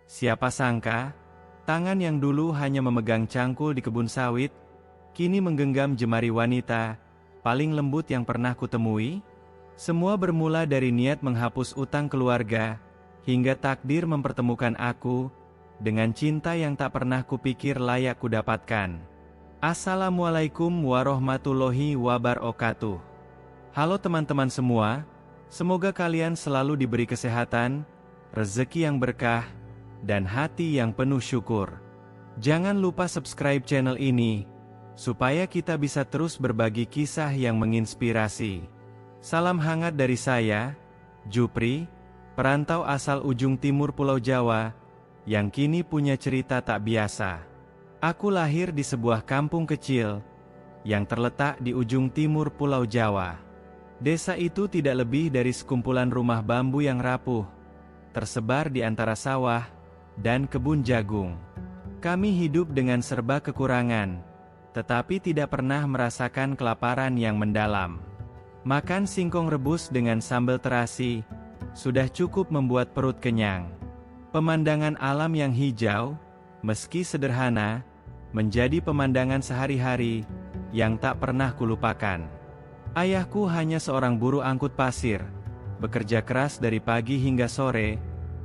Siapa sangka, tangan yang dulu hanya memegang cangkul di kebun sawit, kini menggenggam jemari wanita paling lembut yang pernah kutemui. Semua bermula dari niat menghapus utang keluarga, hingga takdir mempertemukan aku dengan cinta yang tak pernah kupikir layak kudapatkan. Assalamualaikum warahmatullahi wabarakatuh. Halo teman-teman semua, semoga kalian selalu diberi kesehatan, rezeki yang berkah, dan hati yang penuh syukur. Jangan lupa subscribe channel ini, supaya kita bisa terus berbagi kisah yang menginspirasi. Salam hangat dari saya, Jupri, perantau asal ujung timur Pulau Jawa, yang kini punya cerita tak biasa. Aku lahir di sebuah kampung kecil, yang terletak di ujung timur Pulau Jawa. Desa itu tidak lebih dari sekumpulan rumah bambu yang rapuh, tersebar di antara sawah dan kebun jagung. Kami hidup dengan serba kekurangan, tetapi tidak pernah merasakan kelaparan yang mendalam. Makan singkong rebus dengan sambal terasi, sudah cukup membuat perut kenyang. Pemandangan alam yang hijau, meski sederhana, menjadi pemandangan sehari-hari yang tak pernah kulupakan. Ayahku hanya seorang buruh angkut pasir, bekerja keras dari pagi hingga sore,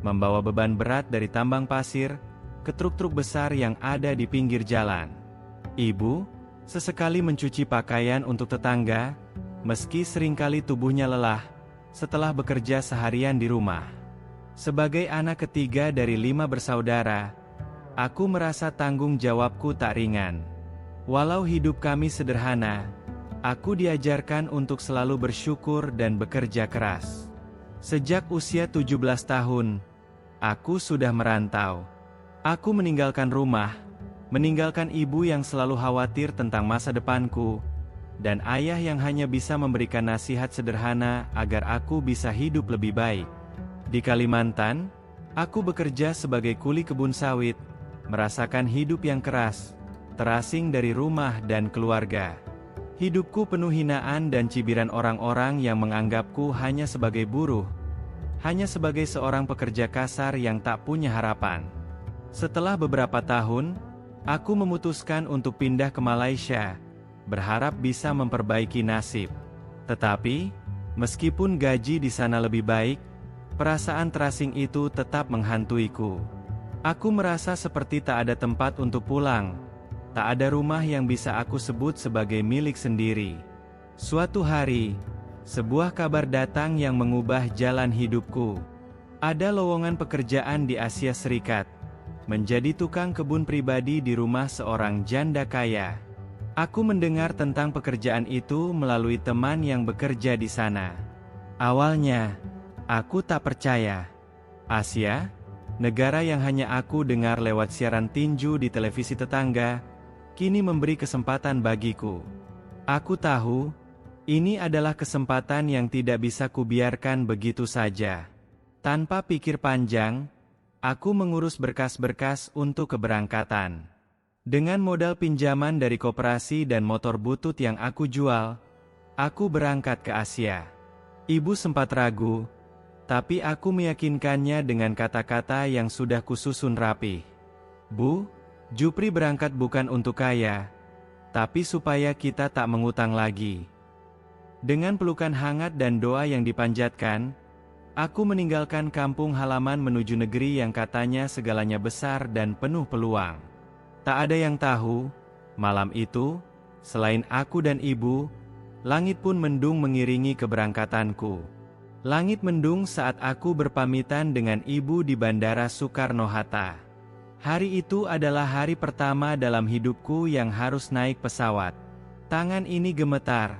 membawa beban berat dari tambang pasir ke truk-truk besar yang ada di pinggir jalan. Ibu, sesekali mencuci pakaian untuk tetangga, meski seringkali tubuhnya lelah setelah bekerja seharian di rumah. Sebagai anak ketiga dari 5 bersaudara, aku merasa tanggung jawabku tak ringan. Walau hidup kami sederhana, aku diajarkan untuk selalu bersyukur dan bekerja keras. Sejak usia 17 tahun, aku sudah merantau. Aku meninggalkan rumah, meninggalkan ibu yang selalu khawatir tentang masa depanku, dan ayah yang hanya bisa memberikan nasihat sederhana agar aku bisa hidup lebih baik. Di Kalimantan, aku bekerja sebagai kuli kebun sawit, merasakan hidup yang keras, terasing dari rumah dan keluarga. Hidupku penuh hinaan dan cibiran orang-orang yang menganggapku hanya sebagai buruh, hanya sebagai seorang pekerja kasar yang tak punya harapan. Setelah beberapa tahun, aku memutuskan untuk pindah ke Malaysia, berharap bisa memperbaiki nasib. Tetapi, meskipun gaji di sana lebih baik, perasaan terasing itu tetap menghantuiku. Aku merasa seperti tak ada tempat untuk pulang, tak ada rumah yang bisa aku sebut sebagai milik sendiri. Suatu hari, sebuah kabar datang yang mengubah jalan hidupku. Ada lowongan pekerjaan di Asia Serikat, menjadi tukang kebun pribadi di rumah seorang janda kaya. Aku mendengar tentang pekerjaan itu melalui teman yang bekerja di sana. Awalnya, aku tak percaya. Asia, negara yang hanya aku dengar lewat siaran tinju di televisi tetangga, kini memberi kesempatan bagiku. Aku tahu, ini adalah kesempatan yang tidak bisa kubiarkan begitu saja. Tanpa pikir panjang, aku mengurus berkas-berkas untuk keberangkatan. Dengan modal pinjaman dari koperasi dan motor butut yang aku jual, aku berangkat ke Asia. Ibu sempat ragu, tapi aku meyakinkannya dengan kata-kata yang sudah kususun rapi. Bu, Jupri berangkat bukan untuk kaya, tapi supaya kita tak mengutang lagi. Dengan pelukan hangat dan doa yang dipanjatkan, aku meninggalkan kampung halaman menuju negeri yang katanya segalanya besar dan penuh peluang. Tak ada yang tahu, malam itu, selain aku dan ibu, langit pun mendung mengiringi keberangkatanku. Langit mendung saat aku berpamitan dengan ibu di Bandara Soekarno-Hatta. Hari itu adalah hari pertama dalam hidupku yang harus naik pesawat. Tangan ini gemetar,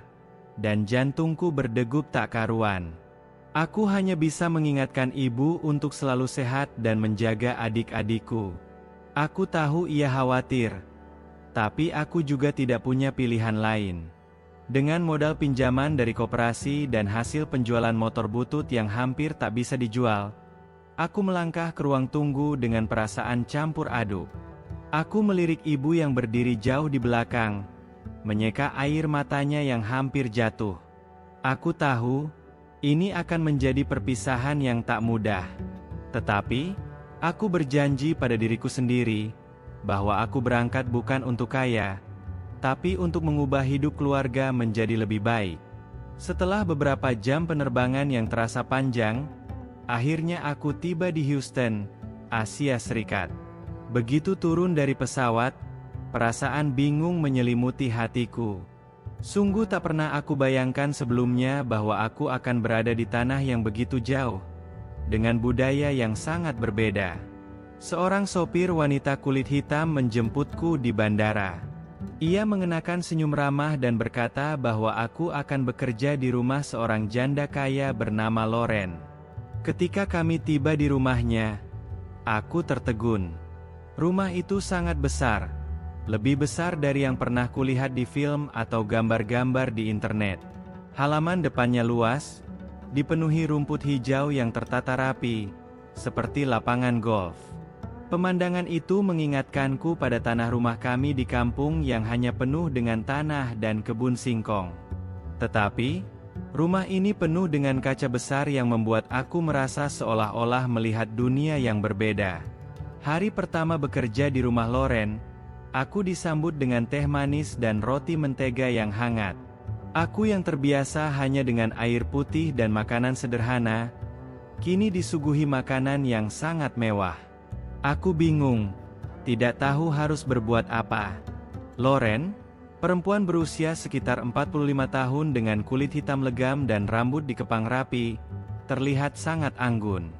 dan jantungku berdegup tak karuan. Aku hanya bisa mengingatkan ibu untuk selalu sehat dan menjaga adik-adikku. Aku tahu ia khawatir, tapi aku juga tidak punya pilihan lain. Dengan modal pinjaman dari koperasi dan hasil penjualan motor butut yang hampir tak bisa dijual, aku melangkah ke ruang tunggu dengan perasaan campur aduk. Aku melirik ibu yang berdiri jauh di belakang, menyeka air matanya yang hampir jatuh. Aku tahu, ini akan menjadi perpisahan yang tak mudah. Tetapi, Aku berjanji pada diriku sendiri, bahwa aku berangkat bukan untuk kaya, tapi untuk mengubah hidup keluarga menjadi lebih baik. Setelah beberapa jam penerbangan yang terasa panjang, akhirnya aku tiba di Houston, Asia Serikat. Begitu turun dari pesawat, perasaan bingung menyelimuti hatiku. Sungguh tak pernah aku bayangkan sebelumnya bahwa aku akan berada di tanah yang begitu jauh, dengan budaya yang sangat berbeda. Seorang sopir wanita kulit hitam menjemputku di bandara. Ia mengenakan senyum ramah dan berkata bahwa aku akan bekerja di rumah seorang janda kaya bernama Loren. Ketika kami tiba di rumahnya, aku tertegun. Rumah itu sangat besar, lebih besar dari yang pernah kulihat di film atau gambar-gambar di internet. Halaman depannya luas, dipenuhi rumput hijau yang tertata rapi, seperti lapangan golf. Pemandangan itu mengingatkanku pada tanah rumah kami di kampung yang hanya penuh dengan tanah dan kebun singkong. Tetapi, rumah ini penuh dengan kaca besar yang membuat aku merasa seolah-olah melihat dunia yang berbeda. Hari pertama bekerja di rumah Loren, aku disambut dengan teh manis dan roti mentega yang hangat. Aku yang terbiasa hanya dengan air putih dan makanan sederhana, kini disuguhi makanan yang sangat mewah. Aku bingung, tidak tahu harus berbuat apa. Loren, perempuan berusia sekitar 45 tahun dengan kulit hitam legam dan rambut dikepang rapi, terlihat sangat anggun.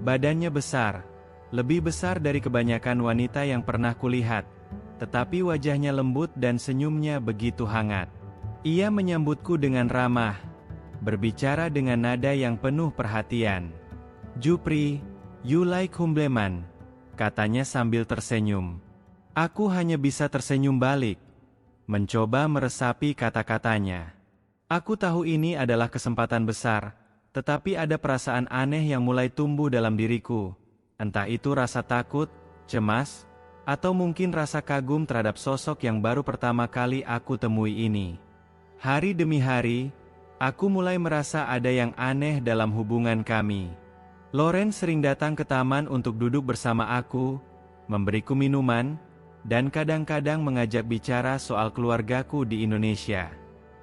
Badannya besar, lebih besar dari kebanyakan wanita yang pernah kulihat, tetapi wajahnya lembut dan senyumnya begitu hangat. Ia menyambutku dengan ramah, berbicara dengan nada yang penuh perhatian. "Jupri, you like humbleman," katanya sambil tersenyum. Aku hanya bisa tersenyum balik, mencoba meresapi kata-katanya. Aku tahu ini adalah kesempatan besar, tetapi ada perasaan aneh yang mulai tumbuh dalam diriku. Entah itu rasa takut, cemas, atau mungkin rasa kagum terhadap sosok yang baru pertama kali aku temui ini. Hari demi hari, aku mulai merasa ada yang aneh dalam hubungan kami. Loren sering datang ke taman untuk duduk bersama aku, memberiku minuman, dan kadang-kadang mengajak bicara soal keluargaku di Indonesia.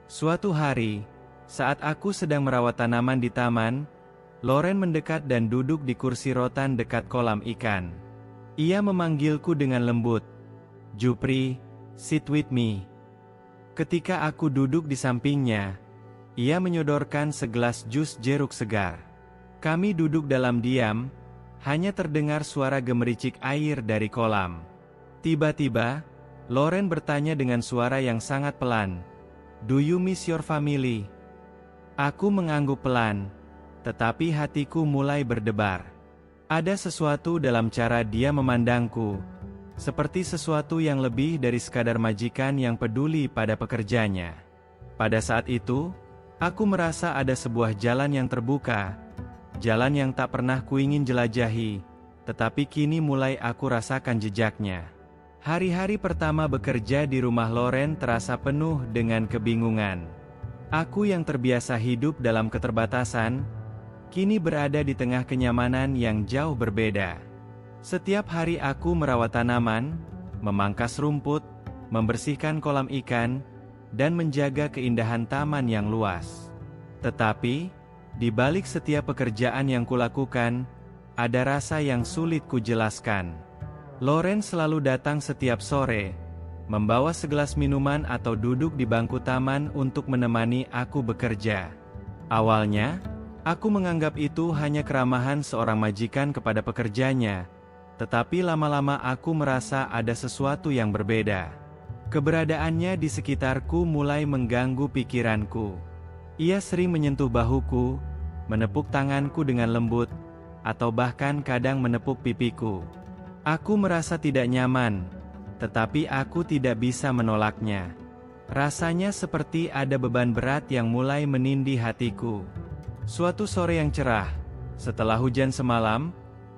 Suatu hari, saat aku sedang merawat tanaman di taman, Loren mendekat dan duduk di kursi rotan dekat kolam ikan. Ia memanggilku dengan lembut, "Jupri, sit with me." Ketika aku duduk di sampingnya, ia menyodorkan segelas jus jeruk segar. Kami duduk dalam diam, hanya terdengar suara gemericik air dari kolam. Tiba-tiba, Loren bertanya dengan suara yang sangat pelan, "Do you miss your family?" Aku mengangguk pelan, tetapi hatiku mulai berdebar. Ada sesuatu dalam cara dia memandangku, seperti sesuatu yang lebih dari sekadar majikan yang peduli pada pekerjanya. Pada saat itu, aku merasa ada sebuah jalan yang terbuka, jalan yang tak pernah kuingin jelajahi, tetapi kini mulai aku rasakan jejaknya. Hari-hari pertama bekerja di rumah Loren terasa penuh dengan kebingungan. Aku yang terbiasa hidup dalam keterbatasan, kini berada di tengah kenyamanan yang jauh berbeda. Setiap hari aku merawat tanaman, memangkas rumput, membersihkan kolam ikan, dan menjaga keindahan taman yang luas. Tetapi, di balik setiap pekerjaan yang kulakukan, ada rasa yang sulit kujelaskan. Loren selalu datang setiap sore, membawa segelas minuman atau duduk di bangku taman untuk menemani aku bekerja. Awalnya, aku menganggap itu hanya keramahan seorang majikan kepada pekerjanya, tetapi lama-lama aku merasa ada sesuatu yang berbeda. Keberadaannya di sekitarku mulai mengganggu pikiranku. Ia sering menyentuh bahuku, menepuk tanganku dengan lembut, atau bahkan kadang menepuk pipiku. Aku merasa tidak nyaman, tetapi aku tidak bisa menolaknya. Rasanya seperti ada beban berat yang mulai menindih hatiku. Suatu sore yang cerah, setelah hujan semalam,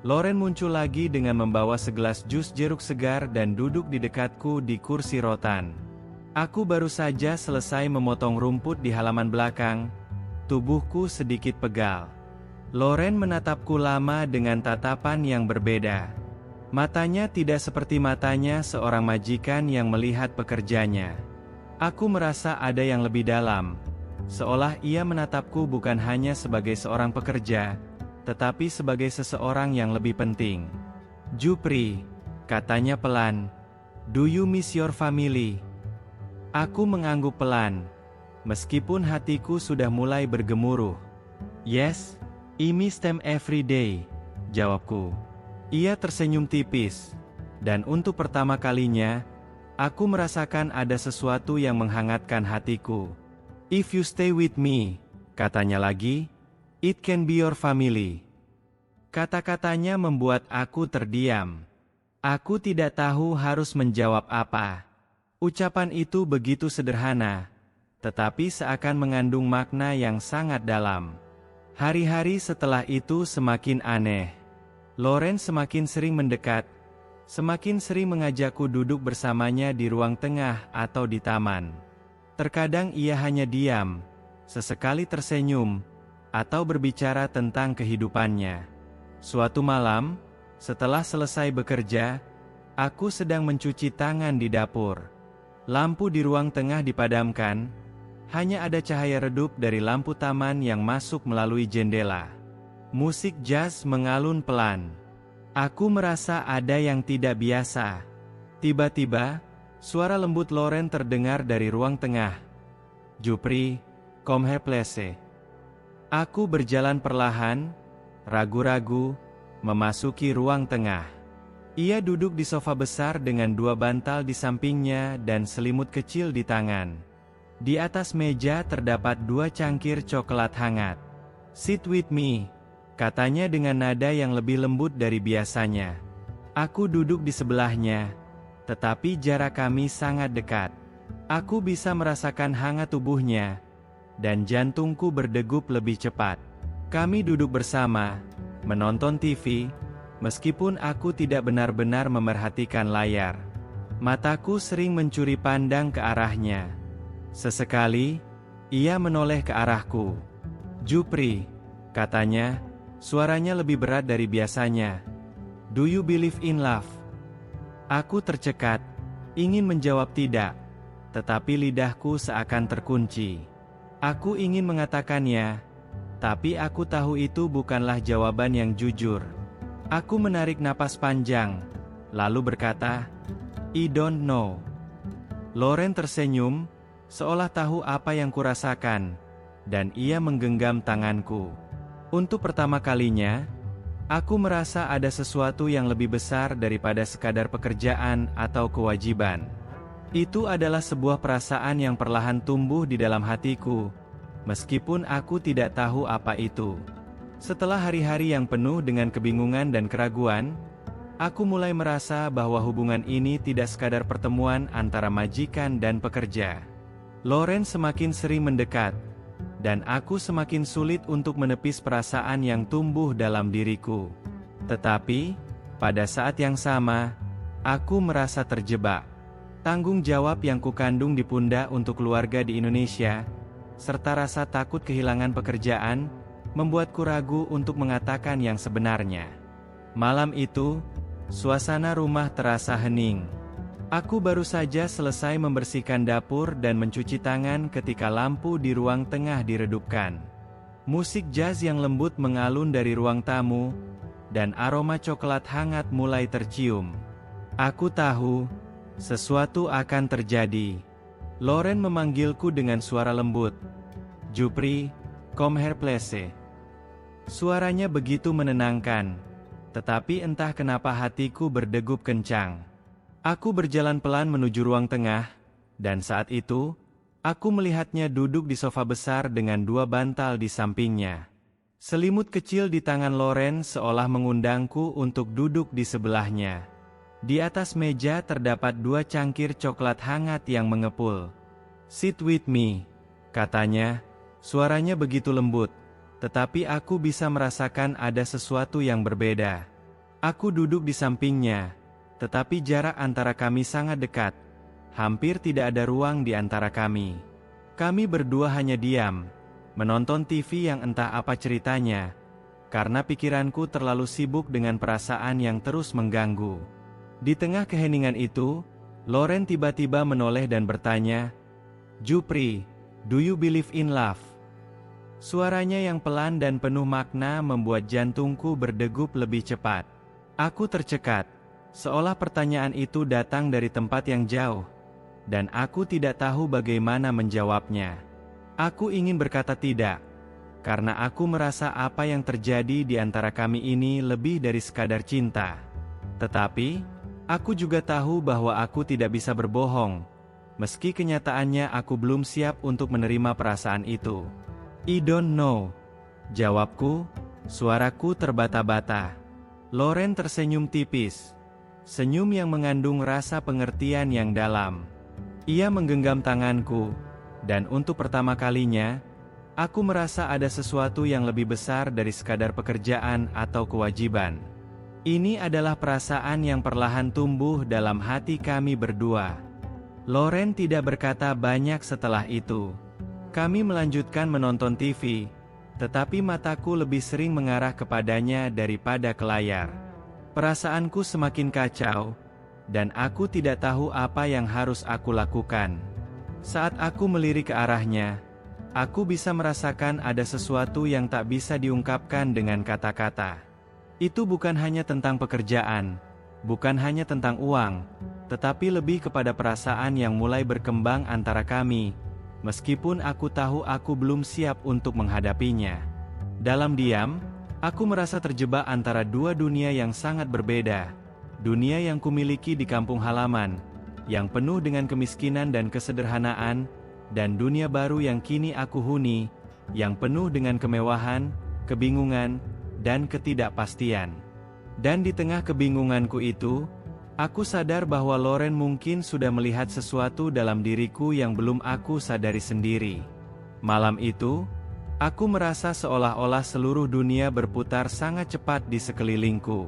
Loren muncul lagi dengan membawa segelas jus jeruk segar dan duduk di dekatku di kursi rotan. Aku baru saja selesai memotong rumput di halaman belakang, tubuhku sedikit pegal. Loren menatapku lama dengan tatapan yang berbeda. Matanya tidak seperti matanya seorang majikan yang melihat pekerjanya. Aku merasa ada yang lebih dalam. Seolah ia menatapku bukan hanya sebagai seorang pekerja, tetapi sebagai seseorang yang lebih penting. "Jupri," katanya pelan, "do you miss your family?" Aku mengangguk pelan, meskipun hatiku sudah mulai bergemuruh. "Yes, I miss them every day," jawabku. Ia tersenyum tipis, dan untuk pertama kalinya, aku merasakan ada sesuatu yang menghangatkan hatiku. "If you stay with me," katanya lagi, "it can be your family." Kata-katanya membuat aku terdiam. Aku tidak tahu harus menjawab apa. Ucapan itu begitu sederhana, tetapi seakan mengandung makna yang sangat dalam. Hari-hari setelah itu semakin aneh. Loren semakin sering mendekat, semakin sering mengajakku duduk bersamanya di ruang tengah atau di taman. Terkadang ia hanya diam, sesekali tersenyum, atau berbicara tentang kehidupannya. Suatu malam, setelah selesai bekerja, aku sedang mencuci tangan di dapur. Lampu di ruang tengah dipadamkan, hanya ada cahaya redup dari lampu taman yang masuk melalui jendela. Musik jazz mengalun pelan. Aku merasa ada yang tidak biasa. Tiba-tiba, suara lembut Loren terdengar dari ruang tengah. "Jupri, come here please." Aku berjalan perlahan, ragu-ragu, memasuki ruang tengah. Ia duduk di sofa besar dengan dua bantal di sampingnya dan selimut kecil di tangan. Di atas meja terdapat dua cangkir coklat hangat. "Sit with me," katanya dengan nada yang lebih lembut dari biasanya. Aku duduk di sebelahnya, tetapi jarak kami sangat dekat. Aku bisa merasakan hangat tubuhnya, dan jantungku berdegup lebih cepat. Kami duduk bersama, menonton TV, meskipun aku tidak benar-benar memerhatikan layar. Mataku sering mencuri pandang ke arahnya. Sesekali, ia menoleh ke arahku. "Jupri," katanya, suaranya lebih berat dari biasanya. "Do you believe in love?" Aku tercekat, ingin menjawab tidak, tetapi lidahku seakan terkunci. Aku ingin mengatakannya, tapi aku tahu itu bukanlah jawaban yang jujur. Aku menarik napas panjang, lalu berkata, "I don't know." Loren tersenyum, seolah tahu apa yang kurasakan, dan ia menggenggam tanganku. Untuk pertama kalinya, aku merasa ada sesuatu yang lebih besar daripada sekadar pekerjaan atau kewajiban. Itu adalah sebuah perasaan yang perlahan tumbuh di dalam hatiku, meskipun aku tidak tahu apa itu. Setelah hari-hari yang penuh dengan kebingungan dan keraguan, aku mulai merasa bahwa hubungan ini tidak sekadar pertemuan antara majikan dan pekerja. Loren semakin sering mendekat, dan aku semakin sulit untuk menepis perasaan yang tumbuh dalam diriku. Tetapi, pada saat yang sama, aku merasa terjebak. Tanggung jawab yang kukandung di pundak untuk keluarga di Indonesia, serta rasa takut kehilangan pekerjaan, membuatku ragu untuk mengatakan yang sebenarnya. Malam itu, suasana rumah terasa hening. Aku baru saja selesai membersihkan dapur dan mencuci tangan ketika lampu di ruang tengah diredupkan. Musik jazz yang lembut mengalun dari ruang tamu, dan aroma coklat hangat mulai tercium. Aku tahu, sesuatu akan terjadi. Loren memanggilku dengan suara lembut. "Jupri, come here please." Suaranya begitu menenangkan, tetapi entah kenapa hatiku berdegup kencang. Aku berjalan pelan menuju ruang tengah, dan saat itu, aku melihatnya duduk di sofa besar dengan dua bantal di sampingnya. Selimut kecil di tangan Loren seolah mengundangku untuk duduk di sebelahnya. Di atas meja terdapat dua cangkir coklat hangat yang mengepul. "Sit with me," katanya, suaranya begitu lembut, tetapi aku bisa merasakan ada sesuatu yang berbeda. Aku duduk di sampingnya, tetapi jarak antara kami sangat dekat. Hampir tidak ada ruang di antara kami. Kami berdua hanya diam, menonton TV yang entah apa ceritanya, karena pikiranku terlalu sibuk dengan perasaan yang terus mengganggu. Di tengah keheningan itu, Loren tiba-tiba menoleh dan bertanya, "Jupri, do you believe in love?" Suaranya yang pelan dan penuh makna membuat jantungku berdegup lebih cepat. Aku tercekat, seolah pertanyaan itu datang dari tempat yang jauh, dan aku tidak tahu bagaimana menjawabnya. Aku ingin berkata tidak, karena aku merasa apa yang terjadi di antara kami ini lebih dari sekadar cinta. Tetapi, aku juga tahu bahwa aku tidak bisa berbohong, meski kenyataannya aku belum siap untuk menerima perasaan itu. "I don't know," jawabku, suaraku terbata-bata. Loren tersenyum tipis, senyum yang mengandung rasa pengertian yang dalam. Ia menggenggam tanganku, dan untuk pertama kalinya, aku merasa ada sesuatu yang lebih besar dari sekadar pekerjaan atau kewajiban. Ini adalah perasaan yang perlahan tumbuh dalam hati kami berdua. Loren tidak berkata banyak setelah itu. Kami melanjutkan menonton TV, tetapi mataku lebih sering mengarah kepadanya daripada ke layar. Perasaanku semakin kacau, dan aku tidak tahu apa yang harus aku lakukan. Saat aku melirik ke arahnya, aku bisa merasakan ada sesuatu yang tak bisa diungkapkan dengan kata-kata. Itu bukan hanya tentang pekerjaan, bukan hanya tentang uang, tetapi lebih kepada perasaan yang mulai berkembang antara kami, meskipun aku tahu aku belum siap untuk menghadapinya. Dalam diam, aku merasa terjebak antara dua dunia yang sangat berbeda. Dunia yang kumiliki di kampung halaman, yang penuh dengan kemiskinan dan kesederhanaan, dan dunia baru yang kini aku huni, yang penuh dengan kemewahan, kebingungan, dan ketidakpastian. Dan di tengah kebingunganku itu, aku sadar bahwa Loren mungkin sudah melihat sesuatu dalam diriku yang belum aku sadari sendiri. Malam itu, aku merasa seolah-olah seluruh dunia berputar sangat cepat di sekelilingku.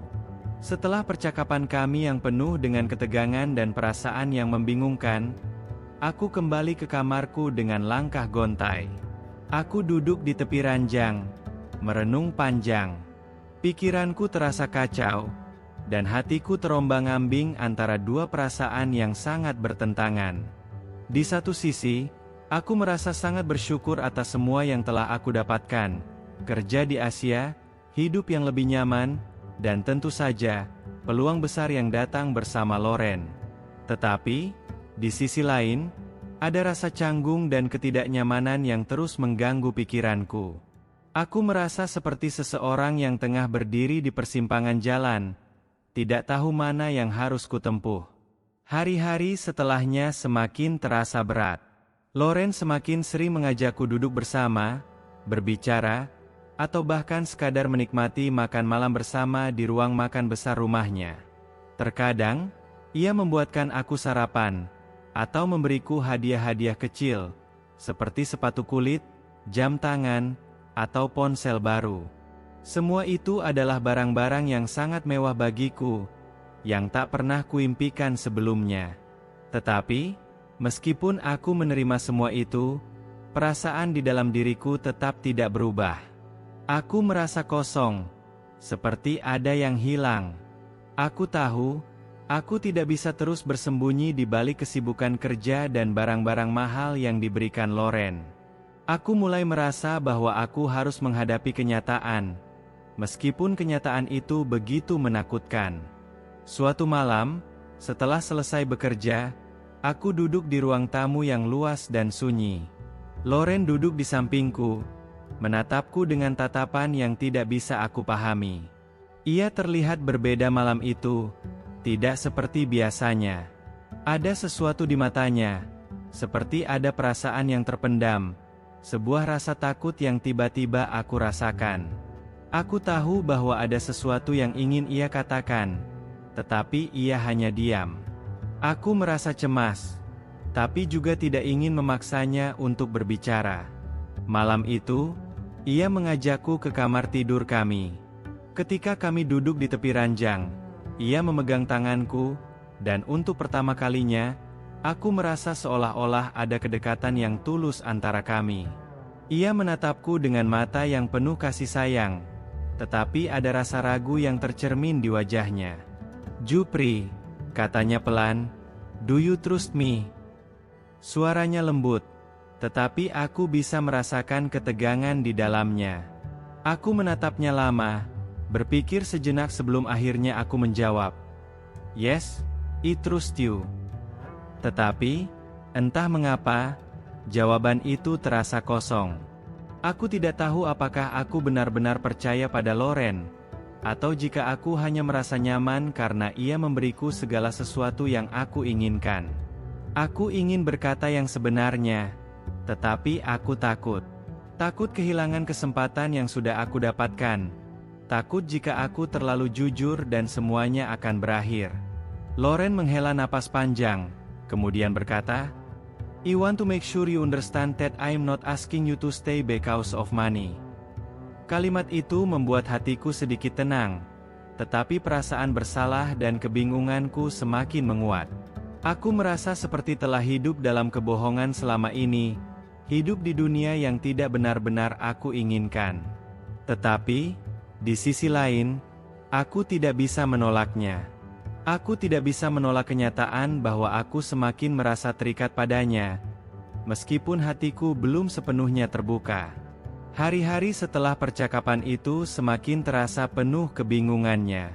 Setelah percakapan kami yang penuh dengan ketegangan dan perasaan yang membingungkan, aku kembali ke kamarku dengan langkah gontai. Aku duduk di tepi ranjang, merenung panjang. Pikiranku terasa kacau, dan hatiku terombang-ambing antara dua perasaan yang sangat bertentangan. Di satu sisi, aku merasa sangat bersyukur atas semua yang telah aku dapatkan, kerja di Asia, hidup yang lebih nyaman, dan tentu saja, peluang besar yang datang bersama Loren. Tetapi, di sisi lain, ada rasa canggung dan ketidaknyamanan yang terus mengganggu pikiranku. Aku merasa seperti seseorang yang tengah berdiri di persimpangan jalan, tidak tahu mana yang harus kutempuh. Hari-hari setelahnya semakin terasa berat. Loren semakin sering mengajakku duduk bersama, berbicara, atau bahkan sekadar menikmati makan malam bersama di ruang makan besar rumahnya. Terkadang, ia membuatkan aku sarapan, atau memberiku hadiah-hadiah kecil, seperti sepatu kulit, jam tangan, atau ponsel baru. Semua itu adalah barang-barang yang sangat mewah bagiku, yang tak pernah kuimpikan sebelumnya. Tetapi, meskipun aku menerima semua itu, perasaan di dalam diriku tetap tidak berubah. Aku merasa kosong, seperti ada yang hilang. Aku tahu, aku tidak bisa terus bersembunyi di balik kesibukan kerja dan barang-barang mahal yang diberikan Loren. Aku mulai merasa bahwa aku harus menghadapi kenyataan, meskipun kenyataan itu begitu menakutkan. Suatu malam, setelah selesai bekerja, aku duduk di ruang tamu yang luas dan sunyi. Loren duduk di sampingku, menatapku dengan tatapan yang tidak bisa aku pahami. Ia terlihat berbeda malam itu, tidak seperti biasanya. Ada sesuatu di matanya, seperti ada perasaan yang terpendam, sebuah rasa takut yang tiba-tiba aku rasakan. Aku tahu bahwa ada sesuatu yang ingin ia katakan, tetapi ia hanya diam. Aku merasa cemas, tapi juga tidak ingin memaksanya untuk berbicara. Malam itu, ia mengajakku ke kamar tidur kami. Ketika kami duduk di tepi ranjang, ia memegang tanganku, dan untuk pertama kalinya, aku merasa seolah-olah ada kedekatan yang tulus antara kami. Ia menatapku dengan mata yang penuh kasih sayang, tetapi ada rasa ragu yang tercermin di wajahnya. "Jupri," katanya pelan, "do you trust me?" Suaranya lembut, tetapi aku bisa merasakan ketegangan di dalamnya. Aku menatapnya lama, berpikir sejenak sebelum akhirnya aku menjawab, "Yes, I trust you." Tetapi, entah mengapa, jawaban itu terasa kosong. Aku tidak tahu apakah aku benar-benar percaya pada Loren, atau jika aku hanya merasa nyaman karena ia memberiku segala sesuatu yang aku inginkan. Aku ingin berkata yang sebenarnya, tetapi aku takut. Takut kehilangan kesempatan yang sudah aku dapatkan. Takut jika aku terlalu jujur dan semuanya akan berakhir. Loren menghela napas panjang, kemudian berkata, "I want to make sure you understand that I'm not asking you to stay because of money." Kalimat itu membuat hatiku sedikit tenang, tetapi perasaan bersalah dan kebingunganku semakin menguat. Aku merasa seperti telah hidup dalam kebohongan selama ini, hidup di dunia yang tidak benar-benar aku inginkan. Tetapi, di sisi lain, aku tidak bisa menolaknya. Aku tidak bisa menolak kenyataan bahwa aku semakin merasa terikat padanya, meskipun hatiku belum sepenuhnya terbuka. Hari-hari setelah percakapan itu semakin terasa penuh kebingungannya.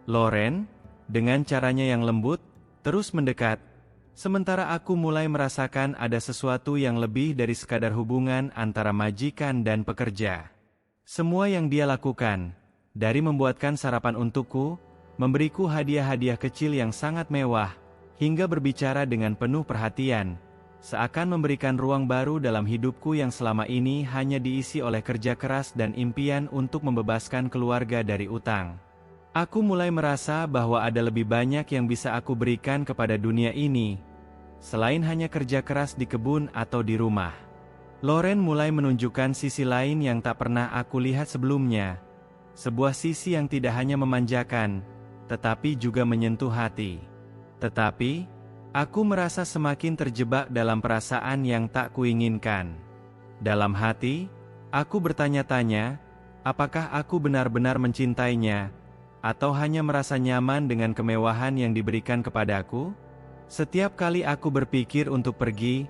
Loren, dengan caranya yang lembut, terus mendekat, sementara aku mulai merasakan ada sesuatu yang lebih dari sekadar hubungan antara majikan dan pekerja. Semua yang dia lakukan, dari membuatkan sarapan untukku, memberiku hadiah-hadiah kecil yang sangat mewah, hingga berbicara dengan penuh perhatian, seakan memberikan ruang baru dalam hidupku yang selama ini hanya diisi oleh kerja keras dan impian untuk membebaskan keluarga dari utang. Aku mulai merasa bahwa ada lebih banyak yang bisa aku berikan kepada dunia ini, selain hanya kerja keras di kebun atau di rumah. Loren mulai menunjukkan sisi lain yang tak pernah aku lihat sebelumnya, sebuah sisi yang tidak hanya memanjakan, tetapi juga menyentuh hati. Tetapi, aku merasa semakin terjebak dalam perasaan yang tak kuinginkan. Dalam hati, aku bertanya-tanya, apakah aku benar-benar mencintainya, atau hanya merasa nyaman dengan kemewahan yang diberikan kepadaku? Setiap kali aku berpikir untuk pergi,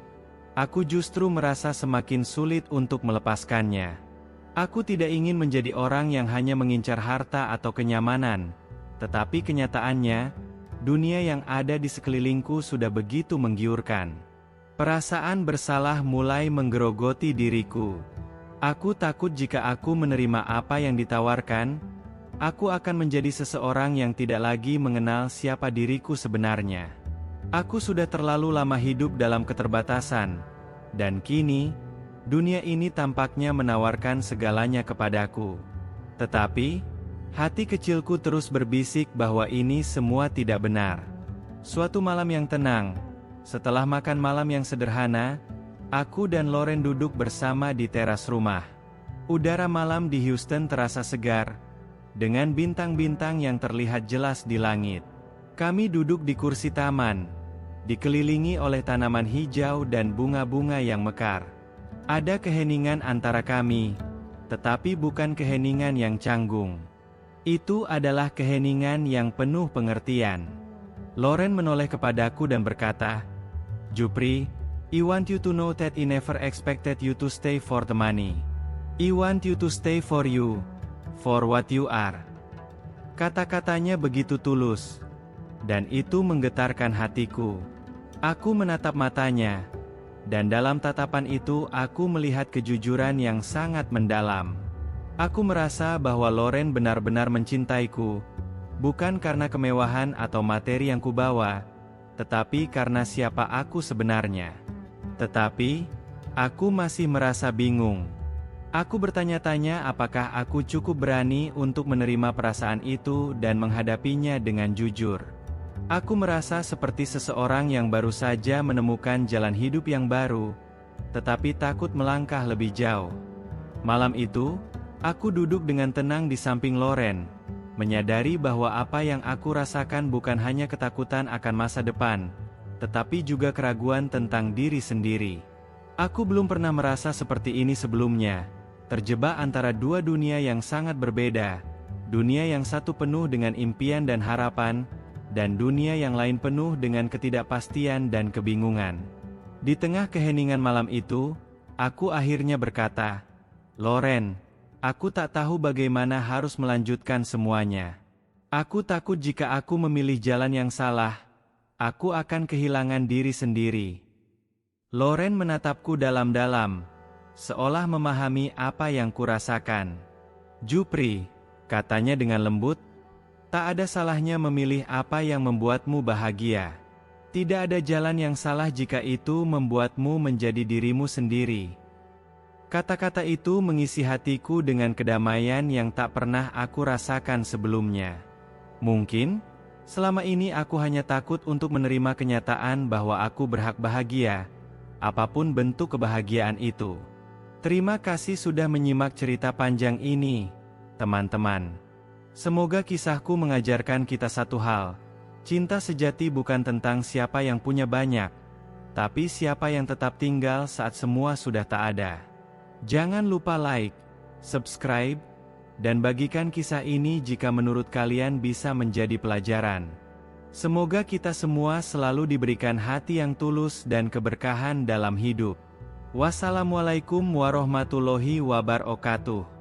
aku justru merasa semakin sulit untuk melepaskannya. Aku tidak ingin menjadi orang yang hanya mengincar harta atau kenyamanan, tetapi kenyataannya, dunia yang ada di sekelilingku sudah begitu menggiurkan. Perasaan bersalah mulai menggerogoti diriku. Aku takut jika aku menerima apa yang ditawarkan, aku akan menjadi seseorang yang tidak lagi mengenal siapa diriku sebenarnya. Aku sudah terlalu lama hidup dalam keterbatasan, dan kini, dunia ini tampaknya menawarkan segalanya kepadaku. Tetapi, hati kecilku terus berbisik bahwa ini semua tidak benar. Suatu malam yang tenang, setelah makan malam yang sederhana, aku dan Loren duduk bersama di teras rumah. Udara malam di Houston terasa segar, dengan bintang-bintang yang terlihat jelas di langit. Kami duduk di kursi taman, dikelilingi oleh tanaman hijau dan bunga-bunga yang mekar. Ada keheningan antara kami, tetapi bukan keheningan yang canggung. Itu adalah keheningan yang penuh pengertian. Loren menoleh kepadaku dan berkata, "Jupri, I want you to know that I never expected you to stay for the money. I want you to stay for you, for what you are." Kata-katanya begitu tulus, dan itu menggetarkan hatiku. Aku menatap matanya, dan dalam tatapan itu aku melihat kejujuran yang sangat mendalam. Aku merasa bahwa Loren benar-benar mencintaiku, bukan karena kemewahan atau materi yang kubawa, tetapi karena siapa aku sebenarnya. Tetapi, aku masih merasa bingung. Aku bertanya-tanya apakah aku cukup berani untuk menerima perasaan itu dan menghadapinya dengan jujur. Aku merasa seperti seseorang yang baru saja menemukan jalan hidup yang baru, tetapi takut melangkah lebih jauh. Malam itu, aku duduk dengan tenang di samping Loren, menyadari bahwa apa yang aku rasakan bukan hanya ketakutan akan masa depan, tetapi juga keraguan tentang diri sendiri. Aku belum pernah merasa seperti ini sebelumnya, terjebak antara dua dunia yang sangat berbeda. Dunia yang satu penuh dengan impian dan harapan, dan dunia yang lain penuh dengan ketidakpastian dan kebingungan. Di tengah keheningan malam itu, aku akhirnya berkata, "Loren, aku tak tahu bagaimana harus melanjutkan semuanya. Aku takut jika aku memilih jalan yang salah, aku akan kehilangan diri sendiri." Loren menatapku dalam-dalam, seolah memahami apa yang kurasakan. "Jupri," katanya dengan lembut, "tak ada salahnya memilih apa yang membuatmu bahagia. Tidak ada jalan yang salah jika itu membuatmu menjadi dirimu sendiri." Kata-kata itu mengisi hatiku dengan kedamaian yang tak pernah aku rasakan sebelumnya. Mungkin, selama ini aku hanya takut untuk menerima kenyataan bahwa aku berhak bahagia, apapun bentuk kebahagiaan itu. Terima kasih sudah menyimak cerita panjang ini, teman-teman. Semoga kisahku mengajarkan kita satu hal. Cinta sejati bukan tentang siapa yang punya banyak, tapi siapa yang tetap tinggal saat semua sudah tak ada. Jangan lupa like, subscribe, dan bagikan kisah ini jika menurut kalian bisa menjadi pelajaran. Semoga kita semua selalu diberikan hati yang tulus dan keberkahan dalam hidup. Wassalamualaikum warahmatullahi wabarakatuh.